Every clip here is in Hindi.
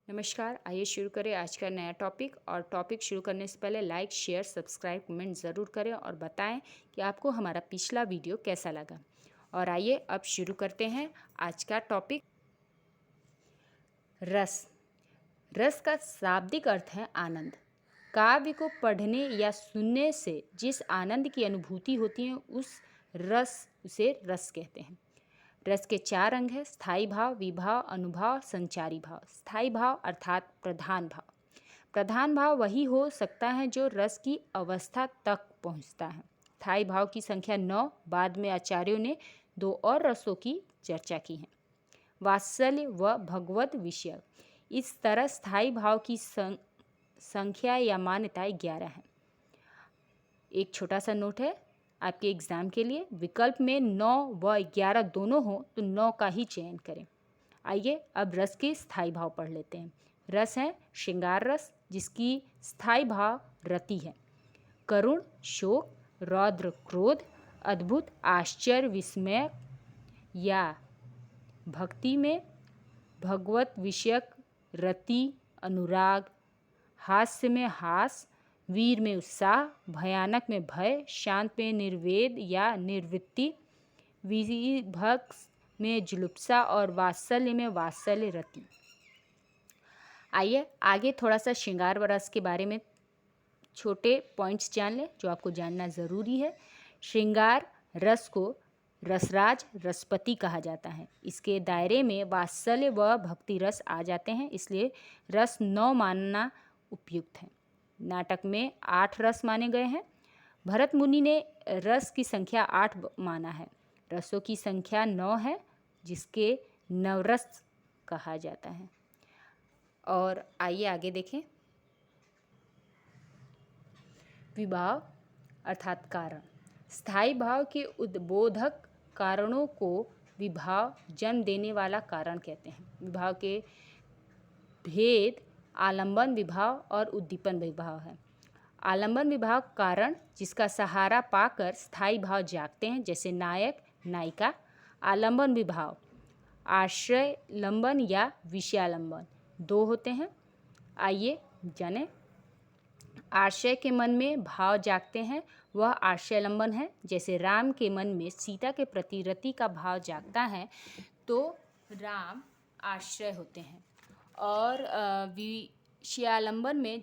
नमस्कार। आइए शुरू करें आज का नया टॉपिक। और टॉपिक शुरू करने से पहले लाइक, शेयर, सब्सक्राइब, कमेंट ज़रूर करें और बताएं कि आपको हमारा पिछला वीडियो कैसा लगा। और आइए अब शुरू करते हैं आज का टॉपिक। रस। रस का शाब्दिक अर्थ है आनंद। काव्य को पढ़ने या सुनने से जिस आनंद की अनुभूति होती है उसे रस कहते हैं। रस के 4 अंग हैं: स्थायी भाव, विभाव, अनुभाव, संचारी भाव। स्थायी भाव अर्थात प्रधान भाव। प्रधान भाव वही हो सकता है जो रस की अवस्था तक पहुंचता है। स्थायी भाव की संख्या 9। बाद में आचार्यों ने 2 और रसों की चर्चा की है: वात्सल्य व भगवत विषय। इस तरह स्थायी भाव की संख्या या मान्यताएं 11 हैं। एक छोटा सा नोट है आपके एग्ज़ाम के लिए: विकल्प में 9 व 11 दोनों हो तो 9 का ही चयन करें। आइए अब रस के स्थायी भाव पढ़ लेते हैं। रस है श्रृंगार रस, जिसकी स्थायी भाव रति है। करुण शोक, रौद्र क्रोध, अद्भुत आश्चर्य विस्मय या भक्ति में भगवत विषयक रति, अनुराग, हास्य में हास, वीर में उत्साह, भयानक में भय, शांत में निर्वेद या निर्वृत्ति, विभक्स में जुलुप्सा और वात्सल्य में वात्सल्य रति। आइए आगे थोड़ा सा श्रृंगार रस के बारे में छोटे पॉइंट्स जान लें जो आपको जानना ज़रूरी है। श्रृंगार रस को रसराज, रसपति कहा जाता है। इसके दायरे में वात्सल्य व भक्ति रस आ जाते हैं, इसलिए रस 9 मानना उपयुक्त है। नाटक में 8 रस माने गए हैं। भरत मुनि ने रस की संख्या 8 माना है। रसों की संख्या 9 है, जिसके नवरस कहा जाता है। और आइए आगे देखें। विभाव अर्थात कारण। स्थायी भाव के उद्बोधक कारणों को विभाव, जन्म देने वाला कारण कहते हैं। विभाव के भेद आलंबन विभाव और उद्दीपन विभाव है। आलंबन विभाव कारण, जिसका सहारा पाकर स्थायी भाव जागते हैं, जैसे नायक, नायिका। आलंबन विभाव आश्रय लंबन या विषयालंबन 2 होते हैं। आइए जानें। आश्रय के मन में भाव जागते हैं, वह आश्रयलंबन है। जैसे राम के मन में सीता के प्रति रति का भाव जागता है तो राम आश्रय होते हैं। और विषयालंबन में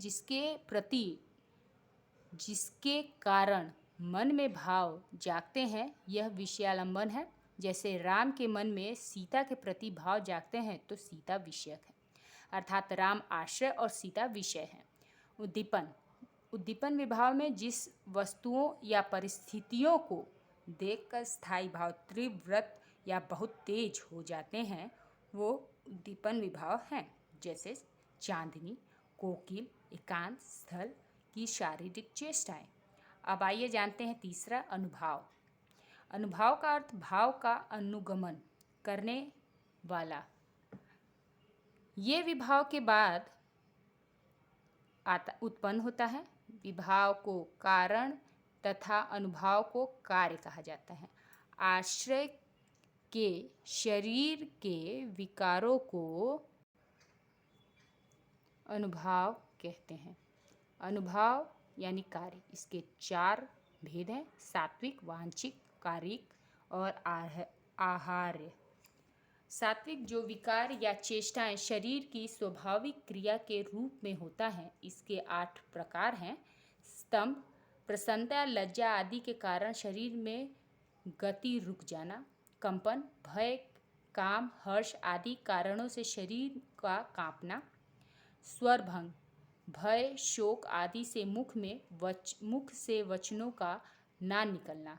जिसके कारण मन में भाव जागते हैं, यह विषयालंबन है। जैसे राम के मन में सीता के प्रति भाव जागते हैं तो सीता विषयक है, अर्थात राम आश्रय और सीता विषय है। उद्दीपन विभाव में जिस वस्तुओं या परिस्थितियों को देखकर स्थायी भाव तीव्रत या बहुत तेज हो जाते हैं, वो उद्दीपन विभाव हैं। जैसे चांदनी, कोकिल, एकांत स्थल की शारीरिक चेष्टाएं। अब आइए जानते हैं तीसरा, अनुभाव। अनुभाव का अर्थ भाव का अनुगमन करने वाला। ये विभाव के बाद उत्पन्न होता है। विभाव को कारण तथा अनुभाव को कार्य कहा जाता है। आश्रय के शरीर के विकारों को अनुभाव कहते हैं। अनुभाव यानी कार्य। इसके 4 भेद हैं: सात्विक, वांछिक, कारिक और आहार्य। सात्विक जो विकार या चेष्टाएं शरीर की स्वाभाविक क्रिया के रूप में होता है, इसके 8 प्रकार हैं: स्तंभ, प्रसन्नता, लज्जा आदि के कारण शरीर में गति रुक जाना। कंपन, भय, काम, हर्ष आदि कारणों से शरीर का कांपना। स्वरभंग, भय, शोक आदि से मुख से वचनों का ना निकलना।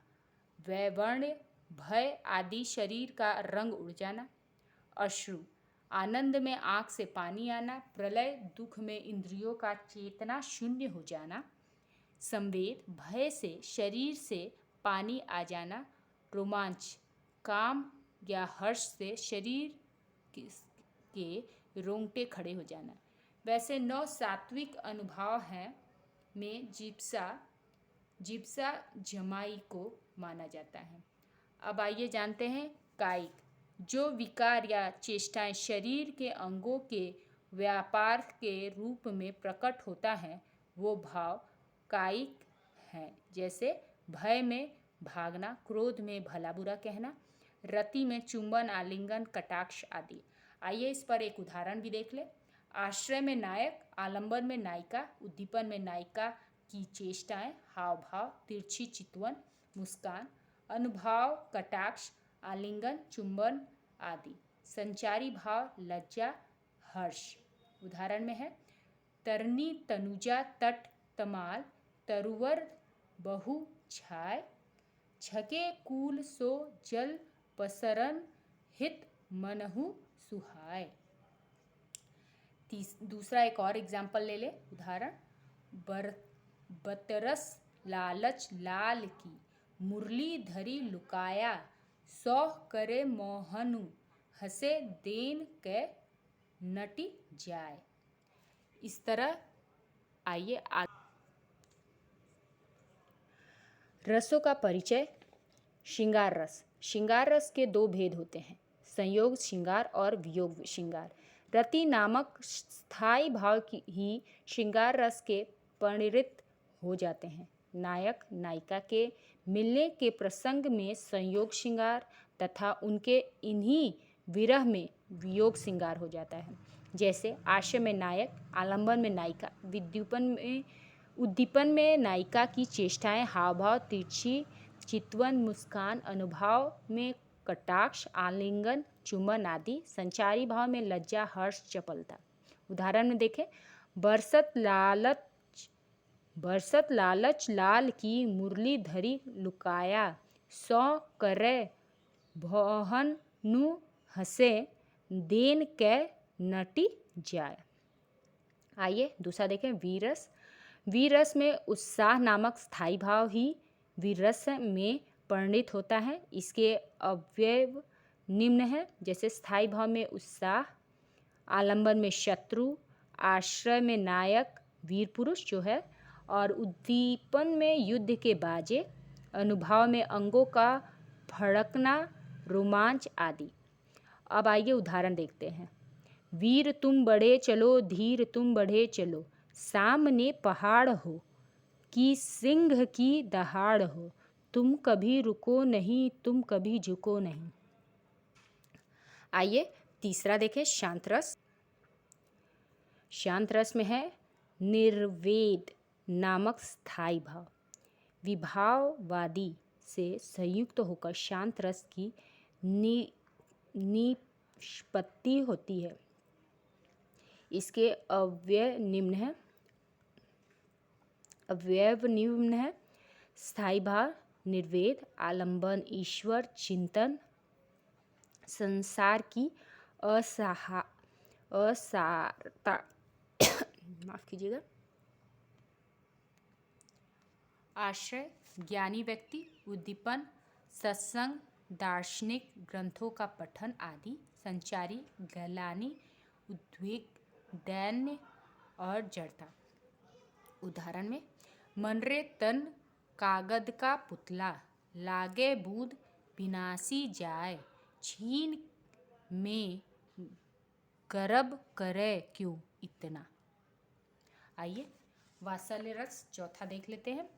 वैवर्ण्य, भय आदि शरीर का रंग उड़ जाना। अश्रु, आनंद में आँख से पानी आना। प्रलय, दुख में इंद्रियों का चेतना शून्य हो जाना। संवेद, भय से शरीर से पानी आ जाना। रोमांच, काम या हर्ष से शरीर के रोंगटे खड़े हो जाना। वैसे 9 सात्विक अनुभाव हैं में जिप्सा जमाई को माना जाता है। अब आइए जानते हैं कायिक। जो विकार या चेष्टाएं शरीर के अंगों के व्यापार के रूप में प्रकट होता है वो भाव कायिक हैं, जैसे भय में भागना, क्रोध में भला बुरा कहना, रति में चुंबन, आलिंगन, कटाक्ष आदि। आइए इस पर एक उदाहरण भी देख ले। आश्रय में नायक, आलंबन में नायिका, उद्दीपन में नायिका की चेष्टाएं, हाव भाव, तिरछी चितवन, मुस्कान, अनुभाव, कटाक्ष, आलिंगन, चुंबन आदि। संचारी भाव लज्जा, हर्ष। उदाहरण में है तरनी तनुजा तट तमाल, तरुवर बहु छाय, छके कूल सो जल पसरन, हित मनहु सुहाय। दूसरा एक और एग्जाम्पल ले ले। उदाहरण बतरस लालच लाल की, मुरली धरी लुकाया, सौह करे मोहनु, हसे देन के नटी जाए। इस तरह आइए रसों का परिचय। श्रृंगार रस। श्रृंगार रस के दो भेद होते हैं, संयोग श्रृंगार और वियोग श्रृंगार। रति नामक स्थायी भाव की ही श्रृंगार रस के परिणत हो जाते हैं। नायक नायिका के मिलने के प्रसंग में संयोग श्रृंगार तथा उनके इन्हीं विरह में वियोग श्रृंगार हो जाता है। जैसे आश्रय में नायक, आलंबन में नायिका, उद्दीपन में नायिका की चेष्टाएं, हाव भाव, तिरछी चितवन, मुस्कान, अनुभाव में कटाक्ष, आलिंगन, चुंबन आदि। संचारी भाव में लज्जा, हर्ष, चपलता। उदाहरण में देखें बरसत लालच लाल की, मुरली धरी लुकाया, सौ करे भोहन नु, हसे देन के नटी जाए। आइए दूसरा देखें वीरस। वीरस में उत्साह नामक स्थायी भाव ही वीरस में परिणत होता है। इसके अवयव निम्न है, जैसे स्थायी भाव में उत्साह, आलंबन में शत्रु, आश्रय में नायक वीर पुरुष जो है, और उद्दीपन में युद्ध के बाजे, अनुभाव में अंगों का फड़कना, रोमांच आदि। अब आइए उदाहरण देखते हैं। वीर तुम बढ़े चलो, धीर तुम बढ़े चलो, सामने पहाड़ हो कि सिंह की दहाड़ हो, तुम कभी रुको नहीं, तुम कभी झुको नहीं। आइए तीसरा देखें शांत रस। शांत रस में है निर्वेद नामक स्थायी भाव। विभाववादी से संयुक्त होकर शांत रस की निष्पत्ति होती है। इसके अवयव निम्न है। स्थायी भाव निर्वेद, आलंबन ईश्वर चिंतन, संसार की असारता माफ कीजिएगा, आश्रय ज्ञानी व्यक्ति, उद्दीपन सत्संग, दार्शनिक ग्रंथों का पठन आदि। संचारी गलानी, उद्वेग, दैन्य और जड़ता। उदाहरण में मनरे तन कागद का पुतला, लागे बूंद विनाशी जाए, छीन में गर्भ करे क्यों इतना। आइए वात्सल्य रस चौथा देख लेते हैं।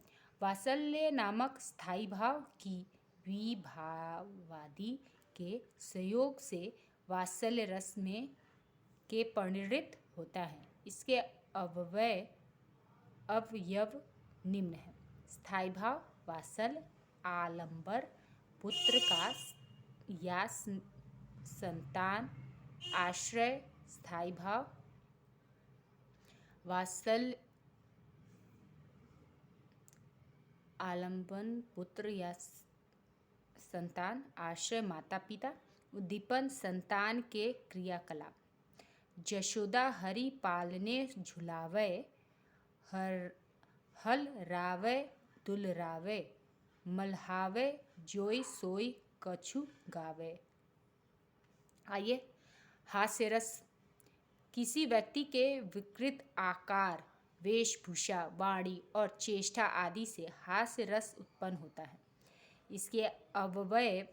वात्सल्य नामक स्थायी भाव की विभाववादी के सहयोग से वात्सल्य रस में के परिणत होता है। इसके अवयव निम्न है। स्थायी भाव वात्सल्य, आलंबर पुत्र का या संतान, आश्रय स्थायी भाव वात्सल्य, आलंबन पुत्र या संतान, आश्रय माता पिता, उद्दीपन संतान के क्रियाकलाप। जशोदा हरि पालने झुलावे, हल रावे दुलरावे, मल्हावे जोई सोई कछु गावे। आइए हास्य रस। किसी व्यक्ति के विकृत आकार, वेशभूषा, वाणी और चेष्टा आदि से हास्य रस उत्पन्न होता है। इसके अवयव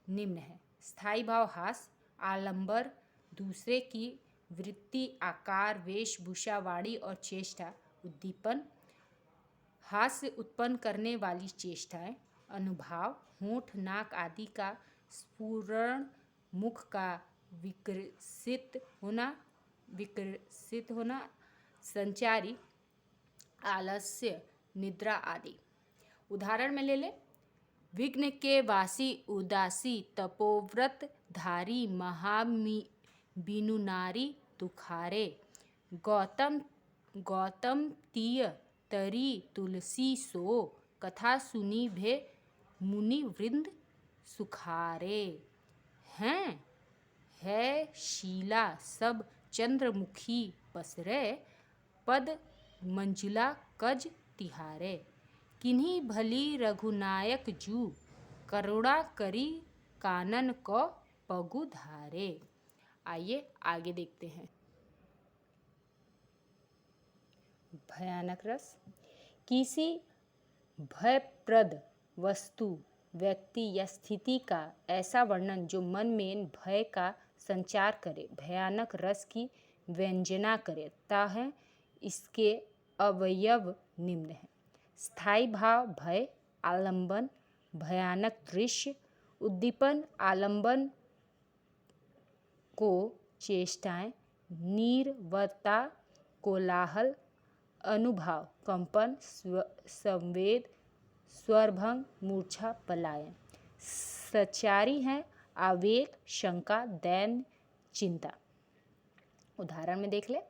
निम्न है। स्थायी भाव हास्य, आलंबर दूसरे की वृत्ति, आकार, वेशभूषा, वाणी और चेष्टा। उद्दीपन, हास्य उत्पन्न करने वाली चेष्टाएं। अनुभाव, होंठ, नाक आदि का स्फुरण, मुख का विकसित होना। संचारी, आलस्य, निद्रा आदि। उदाहरण में ले ले। विघ्न के वासी, उदासी, तपोव्रत धारी, बिनु नारी तुखारे। गौतम तीय तरी तुलसी सो, कथा सुनी भे मुनि वृंद सुखारे। हैं है शीला सब चंद्रमुखी पसरे, पद मंजुला कज तिहारे। किन्हीं भली रघुनायक जू, करुणा करी कानन को पगु धारे। आइए आगे देखते हैं। भयानक रस, किसी भयप्रद वस्तु, व्यक्ति या स्थिति का ऐसा वर्णन जो मन में भय का संचार करे, भयानक रस की व्यंजना करता है। इसके अवयव निम्न हैं। स्थायी भाव, भय, आलंबन, भयानक दृश्य। उद्दीपन, आलंबन को चेष्टाएं, नीरवता, कोलाहल। अनुभाव, कंपन, संवेद, स्वरभंग, मूर्छा, पलायन। सचारी हैं, आवेग, शंका, दैन्य, चिंता। उदाहरण में देख ले।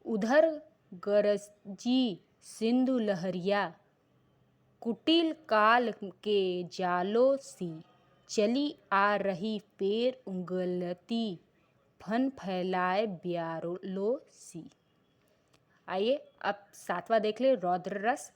उधर गरजी सिंधु लहरिया, कुटिल काल के जालों सी, चली आ रही पैर उंगलती, फन फैलाए ब्यालों सी। आइए अब 7वां देख ले। रौद्र रस,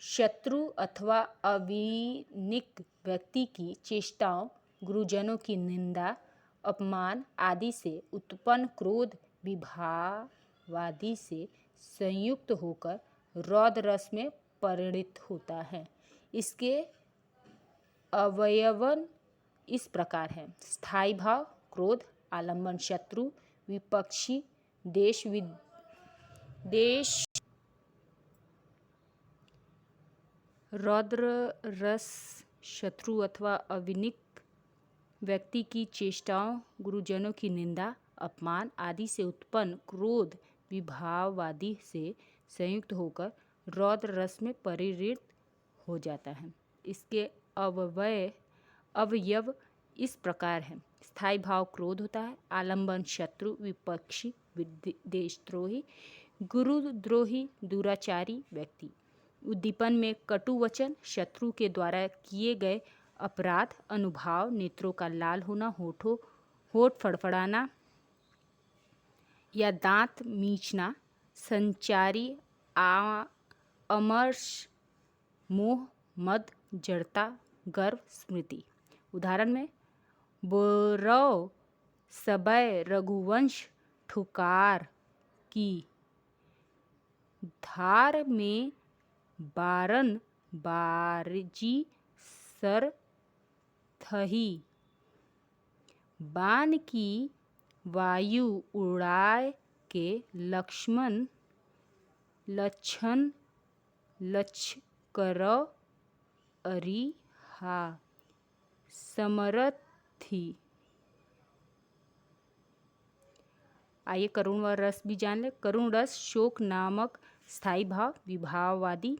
शत्रु अथवा अविनिक व्यक्ति की चेष्टाओं, गुरुजनों की निंदा, अपमान आदि से उत्पन्न क्रोध विभावादि से संयुक्त होकर रौद्र रस में परिणत होता है। इसके अवयवन इस प्रकार हैं। स्थायी भाव, क्रोध, आलंबन, शत्रु, विपक्षी, देश रौद्र रस शत्रु अथवा अविनिक व्यक्ति की चेष्टाओं, गुरुजनों की निंदा, अपमान आदि से उत्पन्न क्रोध विभावादि से संयुक्त होकर रौद्र रस में परिणत हो जाता है। इसके अवयव इस प्रकार हैं। स्थायी भाव, क्रोध होता है। आलंबन, शत्रु, विपक्षी, देशद्रोही, गुरुद्रोही, दुराचारी व्यक्ति। उद्दीपन में कटु वचन, शत्रु के द्वारा किए गए अपराध। अनुभाव, नेत्रों का लाल होना, होठ फड़फड़ाना या दांत मींचना। संचारी, अमर्ष, मोह, मद, जड़ता, गर्व, स्मृति। उदाहरण में। बोरव सबय रघुवंश ठुकार की, धार में बारन बारजी सर थही, बाण की वायु उड़ाए के लक्ष्मण लचकर अरिहा समरथी। आइए करुण रस भी जान ले। करुण रस शोक नामक स्थायी भाव विभावादि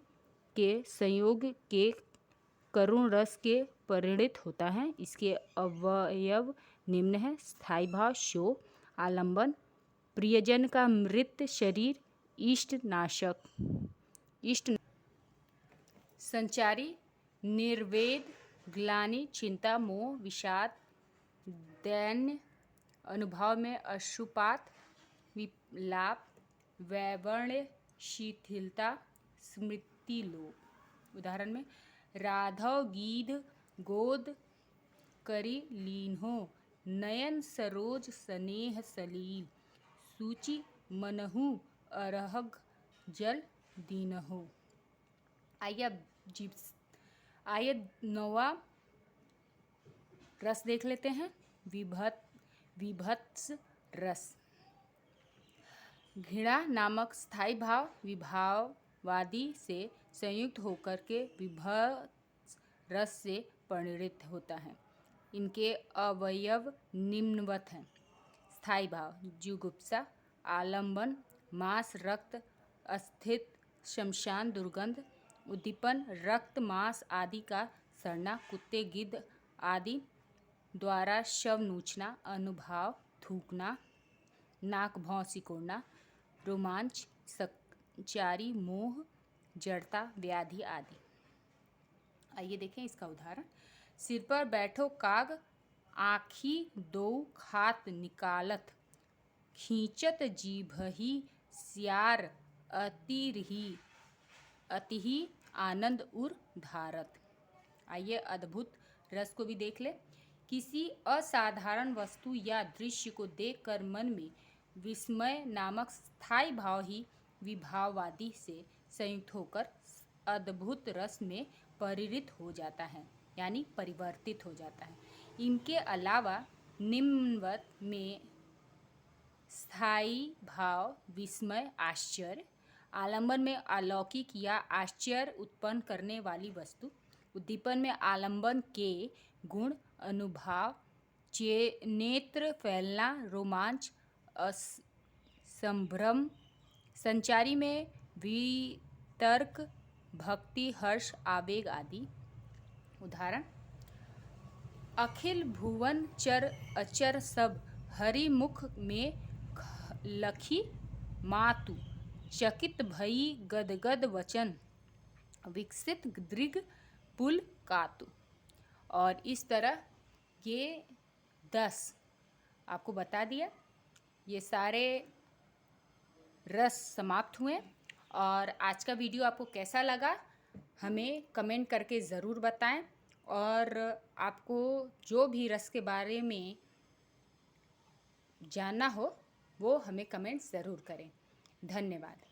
के संयोग के करुण रस के परिणत होता है। इसके अवयव निम्न है। स्थायी भाव, शोक, आलंबन, प्रियजन का मृत शरीर, इष्ट संचारी, निर्वेद, ग्लानि, चिंता, मोह, विषाद, दैन्य। अनुभाव में अश्रुपात, विलाप, वैवर्ण्य, शिथिलता, स्मृतिलोप। उदाहरण में। राधव गीध गोद करी लीन्हो, नयन सरोज स्नेह सलील, सूचि मनहु अरहग जल दीनहो। आइए 9वां रस देख लेते हैं। विभत्स रस, घृणा नामक स्थायी भाव विभाववादी से संयुक्त होकर के विभत्स रस से परिणत होता है। इनके अवयव निम्नवत हैं। स्थायी भाव: जुगुप्सा, आलंबन, मांस, रक्त, अस्थित, शमशान, दुर्गंध, उद्दीपन, रक्त, मांस आदि का सड़ना, कुत्ते, गिद्ध आदि द्वारा शव नोचना, अनुभाव, थूकना, नाक भौं सिकोड़ना, रोमांच, संचारी, मोह, जड़ता, व्याधि आदि। आइए देखें इसका उदाहरण। सिर पर बैठो काग, आँखी दो खात निकालत, खींचत जीभहि सियार, अतिही आनंद उर धारत। आइए अद्भुत रस को भी देख ले। किसी असाधारण वस्तु या दृश्य को देखकर मन में विस्मय नामक स्थायी भाव ही विभाववादी से संयुक्त होकर अद्भुत रस में परिणत हो जाता है, यानी परिवर्तित हो जाता है। इनके अलावा निम्नवत में स्थायी भाव विस्मय, आश्चर्य, आलंबन में अलौकिक या आश्चर्य उत्पन्न करने वाली वस्तु, उद्दीपन में आलंबन के गुण, अनुभाव, नेत्र फैलना, रोमांच, संभ्रम, संचारी में वितर्क, भक्ति, हर्ष, आवेग आदि। उदाहरण: अखिल भुवन चर अचर सब, हरि मुख में लखी मातु, चकित भई गदगद वचन, विकसित दृग पुल कातु। और इस तरह ये 10 आपको बता दिया। ये सारे रस समाप्त हुए। और आज का वीडियो आपको कैसा लगा हमें कमेंट करके ज़रूर बताएं। और आपको जो भी रस के बारे में जानना हो वो हमें कमेंट ज़रूर करें। धन्यवाद।